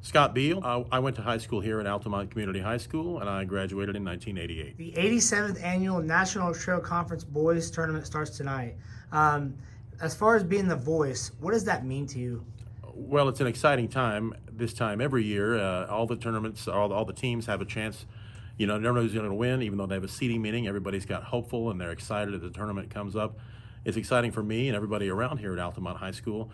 Scott Beal. I went to high school here at Altamont Community High School, and I graduated in 1988. The 87th Annual National Trail Conference Boys Tournament starts tonight. As far as being the voice, what does that mean to you? Well, it's an exciting time. This time every year, all the tournaments, all the teams have a chance. You know, never know who's going to win, even though they have a seeding meeting. Everybody's got hopeful, and they're excited as the tournament comes up. It's exciting for me and everybody around here at Altamont High School.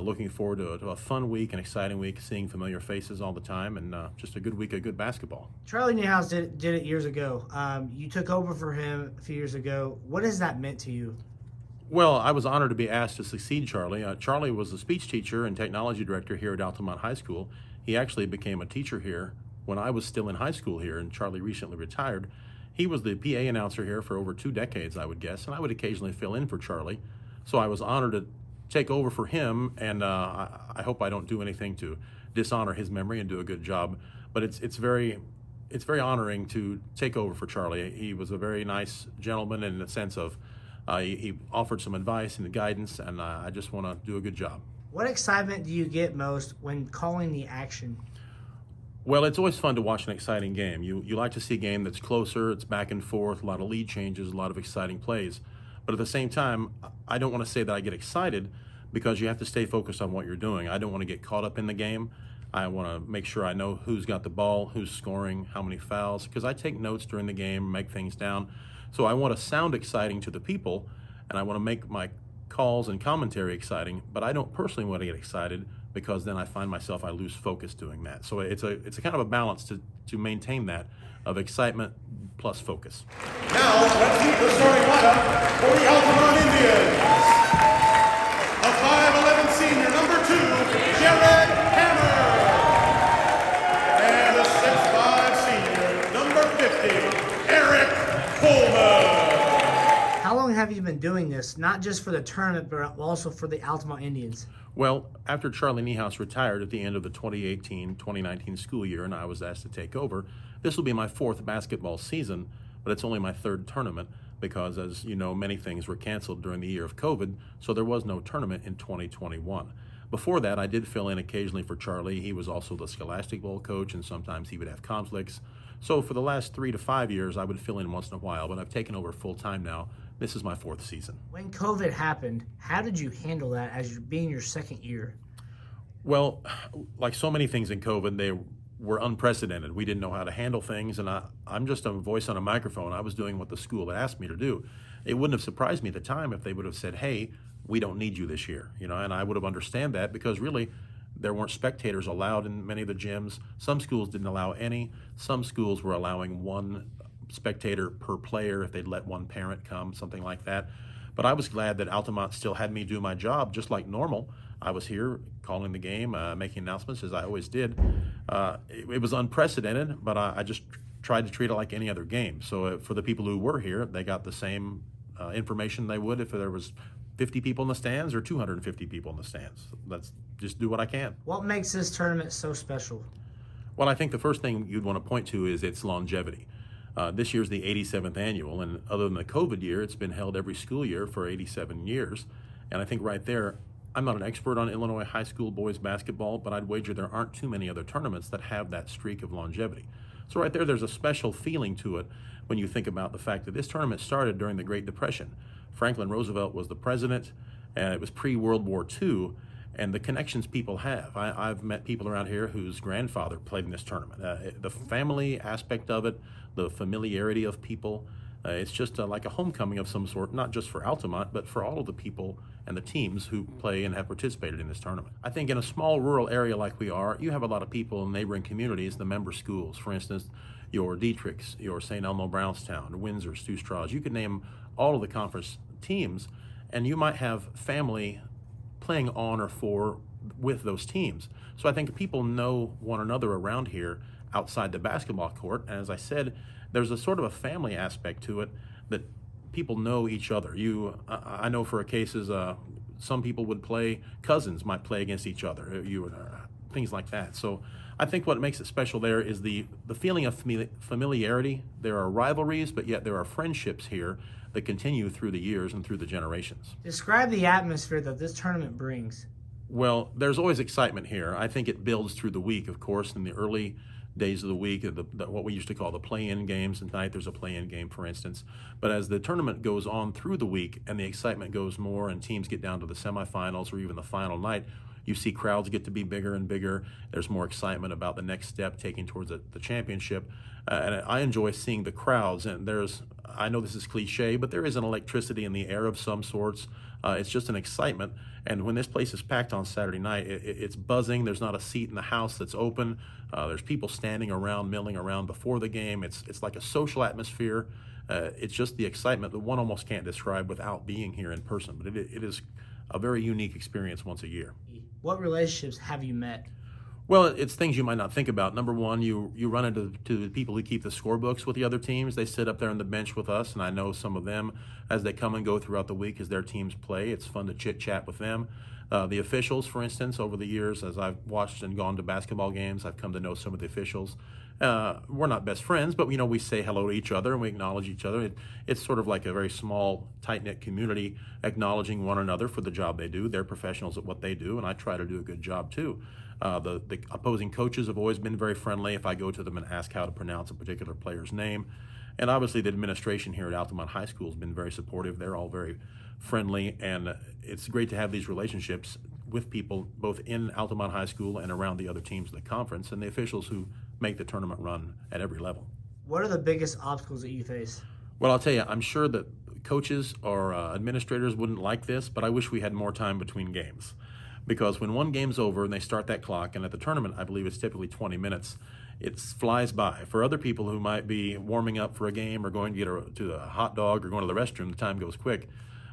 Looking forward to a fun week, an exciting week, seeing familiar faces all the time, and just a good week of good basketball. Charlie Niehaus did it years ago. You took over for him a few years ago. What has that meant to you? Well, I was honored to be asked to succeed Charlie. Charlie was a speech teacher and technology director here at Altamont High School. He actually became a teacher here when I was still in high school here, and Charlie recently retired. He was the PA announcer here for over 2 decades, I would guess, and I would occasionally fill in for Charlie. So I was honored to take over for him, and I hope I don't do anything to dishonor his memory and do a good job. But it's very honoring to take over for Charlie. He was a very nice gentleman in the sense of he offered some advice and guidance, and I just want to do a good job. What excitement do you get most when calling the action? Well, it's always fun to watch an exciting game. You like to see a game that's closer, it's back and forth, a lot of lead changes, a lot of exciting plays. But at the same time, I don't want to say that I get excited, because you have to stay focused on what you're doing. I don't want to get caught up in the game. I want to make sure I know who's got the ball, who's scoring, how many fouls, because I take notes during the game, make things down. So I want to sound exciting to the people, and I want to make my calls and commentary exciting, but I don't personally want to get excited, because then I find myself, I lose focus doing that. So it's a kind of a balance to maintain that of excitement plus focus. Now let's see the starting lineup for the Altamont Indians. A 5'11" senior, number 2, Jared Hammer. And a 6'5" senior, number 50, Eric Coleman. How long have you been doing this, not just for the tournament, but also for the Altamont Indians? Well, after Charlie Niehaus retired at the end of the 2018-2019 school year and I was asked to take over, this will be my 4th basketball season, but it's only my 3rd tournament because, as you know, many things were canceled during the year of COVID, so there was no tournament in 2021. Before that, I did fill in occasionally for Charlie. He was also the Scholastic Bowl coach, and sometimes he would have conflicts. So for the last 3 to 5 years, I would fill in once in a while, but I've taken over full-time now. This is my 4th season. When COVID happened, how did you handle that as being your 2nd year? Well, like so many things in COVID, they were unprecedented. We didn't know how to handle things, and I'm just a voice on a microphone. I was doing what the school had asked me to do. It wouldn't have surprised me at the time if they would have said, hey, we don't need you this year, and I would have understood that, because really there weren't spectators allowed in many of the gyms. Some schools didn't allow any. Some schools were allowing 1 spectator per player if they'd let 1 parent come, something like that. But I was glad that Altamont still had me do my job just like normal. I was here calling the game, making announcements as I always did. It was unprecedented, but I just tried to treat it like any other game. So for the people who were here, they got the same information they would if there was 50 people in the stands or 250 people in the stands. Let's just do what I can. What makes this tournament so special? Well, I think the first thing you'd want to point to is its longevity. This year's the 87th annual, and other than the COVID year, it's been held every school year for 87 years. And I think right there, I'm not an expert on Illinois high school boys basketball, but I'd wager there aren't too many other tournaments that have that streak of longevity. So right there's a special feeling to it when you think about the fact that this tournament started during the Great Depression. Franklin Roosevelt was the president, and it was pre-World War II, and the connections people have. I've met people around here whose grandfather played in this tournament. The family aspect of it, the familiarity of people, it's just like a homecoming of some sort, not just for Altamont, but for all of the people and the teams who play and have participated in this tournament. I think in a small rural area like we are, you have a lot of people in neighboring communities, the member schools. For instance, your Dietrichs, your St. Elmo Brownstown, Windsor, Stu Straws. You could name all of the conference teams, and you might have family playing on or for with those teams. So I think people know one another around here outside the basketball court. And as I said, there's a sort of a family aspect to it that people know each other. I know for cases, some people would play, cousins might play against each other, things like that. So I think what makes it special there is the feeling of familiarity. There are rivalries, but yet there are friendships here that continue through the years and through the generations. Describe the atmosphere that this tournament brings. Well, there's always excitement here. I think it builds through the week, of course. In the early days of the week, what we used to call the play-in games, and tonight there's a play-in game, for instance. But as the tournament goes on through the week and the excitement goes more and teams get down to the semifinals or even the final night, you see crowds get to be bigger and bigger. There's more excitement about the next step taking towards the championship. And I enjoy seeing the crowds. And I know this is cliche, but there is an electricity in the air of some sorts. It's just an excitement. And when this place is packed on Saturday night, it's buzzing. There's not a seat in the house that's open. There's people standing around, milling around before the game. It's like a social atmosphere. It's just the excitement that one almost can't describe without being here in person. But it is a very unique experience once a year. What relationships have you met? Well, it's things you might not think about. Number one, you run into the people who keep the scorebooks with the other teams. They sit up there on the bench with us, and I know some of them as they come and go throughout the week as their teams play. It's fun to chit-chat with them. The officials, for instance, over the years, as I've watched and gone to basketball games, I've come to know some of the officials. We're not best friends, but we say hello to each other and we acknowledge each other. It's sort of like a very small, tight-knit community acknowledging one another for the job they do. They're professionals at what they do, and I try to do a good job too. The opposing coaches have always been very friendly if I go to them and ask how to pronounce a particular player's name. And obviously the administration here at Altamont High School has been very supportive. They're all very friendly, and it's great to have these relationships with people both in Altamont High School and around the other teams of the conference and the officials who make the tournament run at every level. What are the biggest obstacles that you face? Well, I'll tell you, I'm sure that coaches or administrators wouldn't like this, but I wish we had more time between games. Because when one game's over and they start that clock, and at the tournament, I believe it's typically 20 minutes, it flies by. For other people who might be warming up for a game or going to get to a hot dog or going to the restroom, the time goes quick.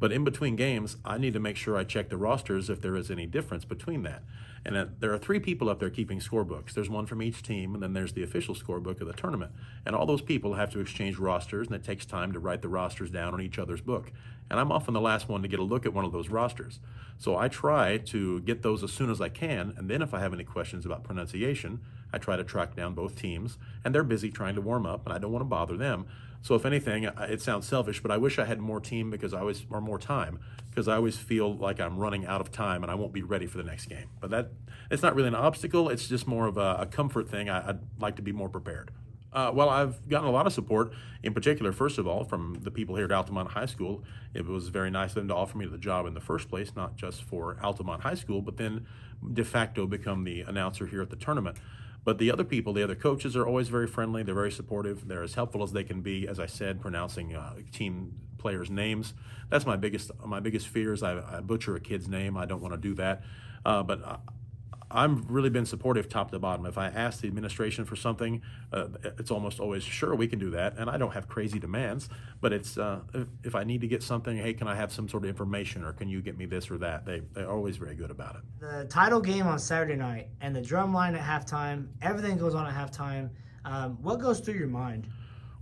But in between games, I need to make sure I check the rosters if there is any difference between that. And there are 3 people up there keeping scorebooks. There's one from each team, and then there's the official scorebook of the tournament. And all those people have to exchange rosters, and it takes time to write the rosters down on each other's book. And I'm often the last one to get a look at one of those rosters. So I try to get those as soon as I can, and then if I have any questions about pronunciation, I try to track down both teams, and they're busy trying to warm up, and I don't want to bother them. So if anything, it sounds selfish, but I wish I had more time because I always feel like I'm running out of time and I won't be ready for the next game. But it's not really an obstacle. It's just more of a comfort thing. I'd like to be more prepared. Well, I've gotten a lot of support, in particular, first of all, from the people here at Altamont High School. It was very nice of them to offer me the job in the first place, not just for Altamont High School, but then de facto become the announcer here at the tournament. But the other people, the other coaches are always very friendly. They're very supportive. They're as helpful as they can be, as I said, pronouncing team players' names. That's my biggest fear is I butcher a kid's name. I don't want to do that. But I've really been supportive top to bottom. If I ask the administration for something, it's almost always, sure, we can do that. And I don't have crazy demands, but it's if I need to get something, hey, can I have some sort of information or can you get me this or that? They're always very good about it. The title game on Saturday night and the drum line at halftime, everything goes on at halftime. What goes through your mind?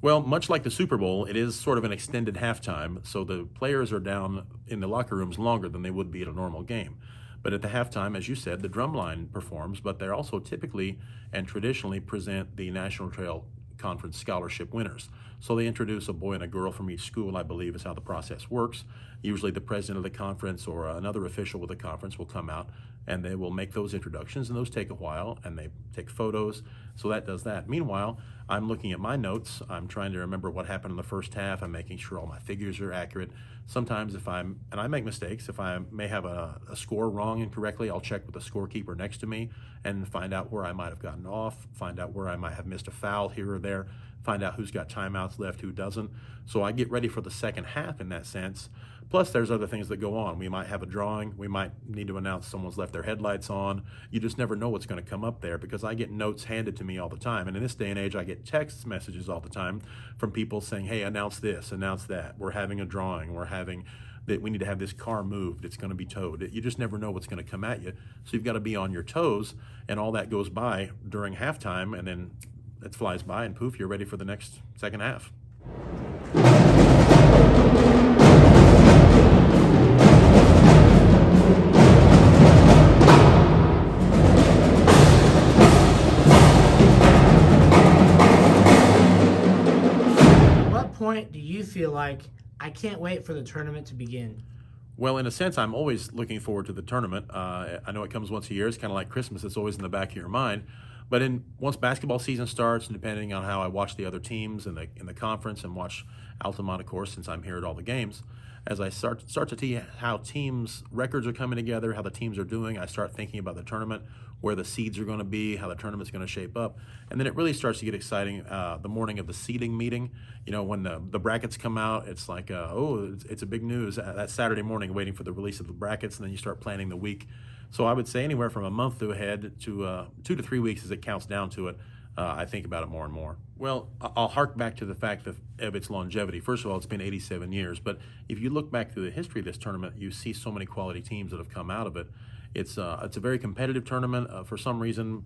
Well, much like the Super Bowl, it is sort of an extended halftime, so the players are down in the locker rooms longer than they would be at a normal game. But at the halftime, as you said, the drum line performs, but they also typically and traditionally present the National Trail Conference scholarship winners. So they introduce a boy and a girl from each school, I believe is how the process works. Usually the president of the conference or another official with the conference will come out and they will make those introductions, and those take a while, and they take photos, so that does that. Meanwhile, I'm looking at my notes. I'm trying to remember what happened in the first half. I'm making sure all my figures are accurate. Sometimes and I make mistakes, if I may have a score wrong incorrectly, I'll check with the scorekeeper next to me and find out where I might have gotten off, find out where I might have missed a foul here or there, find out who's got timeouts left, who doesn't. So I get ready for the second half in that sense. Plus, there's other things that go on. We might have a drawing. We might need to announce someone's left their headlights on. You just never know what's going to come up there because I get notes handed to me all the time. And in this day and age, I get text messages all the time from people saying, hey, announce this, announce that. We're having a drawing. We need to have this car moved. It's going to be towed. You just never know what's going to come at you. So you've got to be on your toes, and all that goes by during halftime, and then it flies by, and poof, you're ready for the next second half. What point do you feel like I can't wait for the tournament to begin? Well, in a sense, I'm always looking forward to the tournament. I know it comes once a year. It's kind of like Christmas. It's always in the back of your mind. But once basketball season starts, and depending on how I watch the other teams in the conference and watch Altamont, of course, since I'm here at all the games, as I start to see how teams' records are coming together, how the teams are doing, I start thinking about the tournament, where the seeds are going to be, how the tournament's going to shape up. And then it really starts to get exciting the morning of the seeding meeting. You know, when the brackets come out, it's like, it's a big news that Saturday morning waiting for the release of the brackets, and then you start planning the week. So I would say anywhere from a month ahead to 2 to 3 weeks as it counts down to it, I think about it more and more. Well, I'll hark back to the fact of its longevity. First of all, it's been 87 years, but if you look back through the history of this tournament, you see so many quality teams that have come out of it. It's a very competitive tournament. For some reason,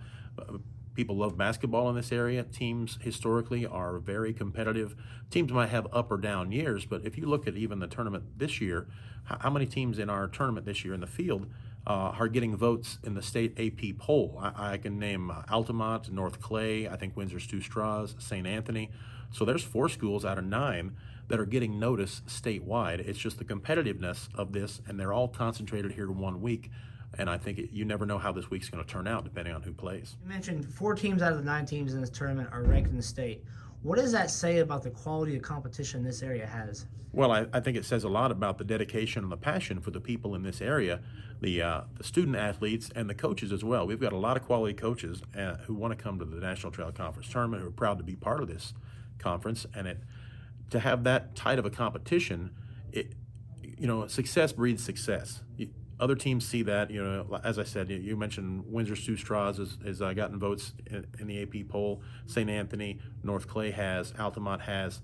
people love basketball in this area. Teams historically are very competitive. Teams might have up or down years, but if you look at even the tournament this year, how many teams in our tournament this year in the field are getting votes in the state AP poll? I can name Altamont, North Clay, I think Windsor Stu Straws, St. Anthony. So there's 4 schools out of 9 that are getting notice statewide. It's just the competitiveness of this, and they're all concentrated here in 1 week. And I think you never know how this week's going to turn out depending on who plays. You mentioned 4 teams out of the 9 teams in this tournament are ranked in the state. What does that say about the quality of competition this area has? Well, I think it says a lot about the dedication and the passion for the people in this area, the student athletes and the coaches as well. We've got a lot of quality coaches who want to come to the National Trail Conference tournament, who are proud to be part of this conference. And to have that tight of a competition, success breeds success. Other teams see that, as I said, you mentioned Windsor Stu Straws has gotten votes in the AP poll. St. Anthony, North Clay has, Altamont has.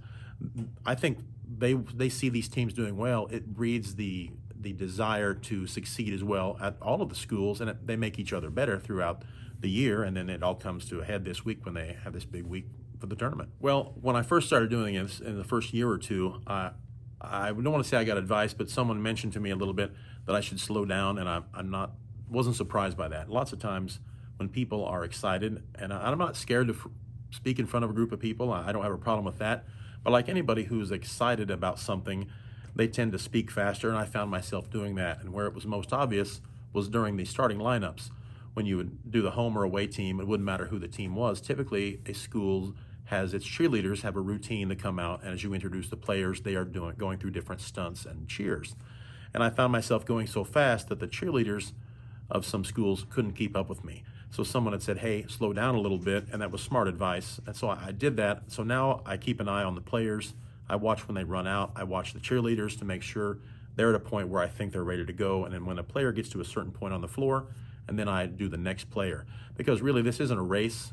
I think they see these teams doing well. It breeds the desire to succeed as well at all of the schools, and they make each other better throughout the year, and then it all comes to a head this week when they have this big week for the tournament. Well, when I first started doing this in the first year or two, I don't want to say I got advice, but someone mentioned to me a little bit that I should slow down, and wasn't surprised by that. Lots of times when people are excited, and I'm not scared to speak in front of a group of people, I don't have a problem with that, but like anybody who's excited about something, they tend to speak faster, and I found myself doing that. And where it was most obvious was during the starting lineups. When you would do the home or away team, it wouldn't matter who the team was. Typically, a school has its cheerleaders have a routine to come out, and as you introduce the players, they are going through different stunts and cheers. And I found myself going so fast that the cheerleaders of some schools couldn't keep up with me. So someone had said, hey, slow down a little bit, and that was smart advice. And so I did that. So now I keep an eye on the players. I watch when they run out. I watch the cheerleaders to make sure they're at a point where I think they're ready to go. And then when a player gets to a certain point on the floor, and then I do the next player. Because really, this isn't a race.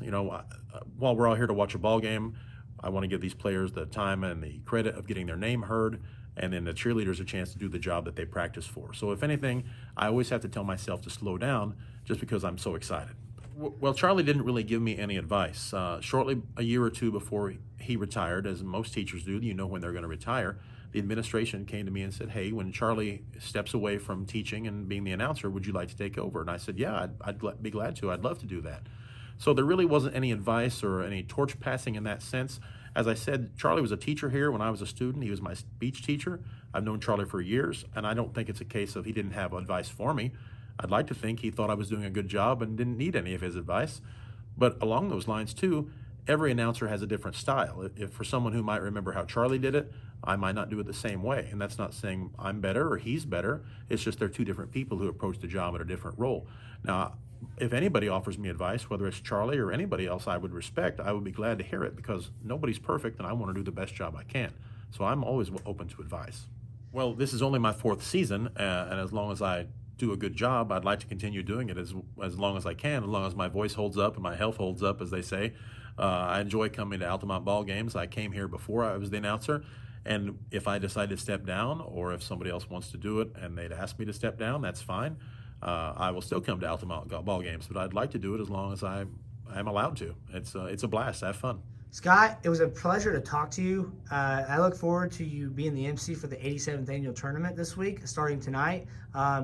While we're all here to watch a ball game, I want to give these players the time and the credit of getting their name heard, and then the cheerleaders a chance to do the job that they practice for. So if anything, I always have to tell myself to slow down just because I'm so excited. Well, Charlie didn't really give me any advice. Shortly, a year or two before he retired, as most teachers do, when they're going to retire, the administration came to me and said, hey, when Charlie steps away from teaching and being the announcer, would you like to take over? And I said, yeah, I'd be glad to. I'd love to do that. So there really wasn't any advice or any torch passing in that sense. As I said, Charlie was a teacher here when I was a student. He was my speech teacher. I've known Charlie for years, and I don't think it's a case of he didn't have advice for me. I'd like to think he thought I was doing a good job and didn't need any of his advice. But along those lines, too, every announcer has a different style. If for someone who might remember how Charlie did it, I might not do it the same way. And that's not saying I'm better or he's better. It's just they're two different people who approach the job at a different role. Now, if anybody offers me advice, whether it's Charlie or anybody else I would respect, I would be glad to hear it, because nobody's perfect and I want to do the best job I can. So I'm always open to advice. Well, this is only my 4th season, and as long as I do a good job, I'd like to continue doing it as long as I can, as long as my voice holds up and my health holds up, as they say. I enjoy coming to Altamont ball games. I came here before I was the announcer, and if I decide to step down, or if somebody else wants to do it and they'd ask me to step down, that's fine. I will still come to Altamont ball games, but I'd like to do it as long as I'm allowed to. It's a blast. Have fun. Scott, it was a pleasure to talk to you. I look forward to you being the MC for the 87th annual tournament this week, starting tonight.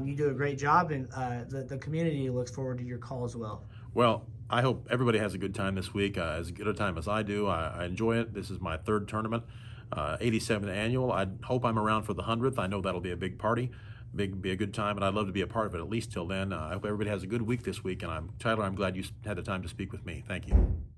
You do a great job, and the community looks forward to your call as well. Well, I hope everybody has a good time this week, as good a time as I do. I enjoy it. This is my 3rd tournament, 87th annual. I hope I'm around for the 100th. I know that'll be a big party. be a good time, and I'd love to be a part of it at least till then. I hope everybody has a good week this week, and Tyler, I'm glad you had the time to speak with me. Thank you.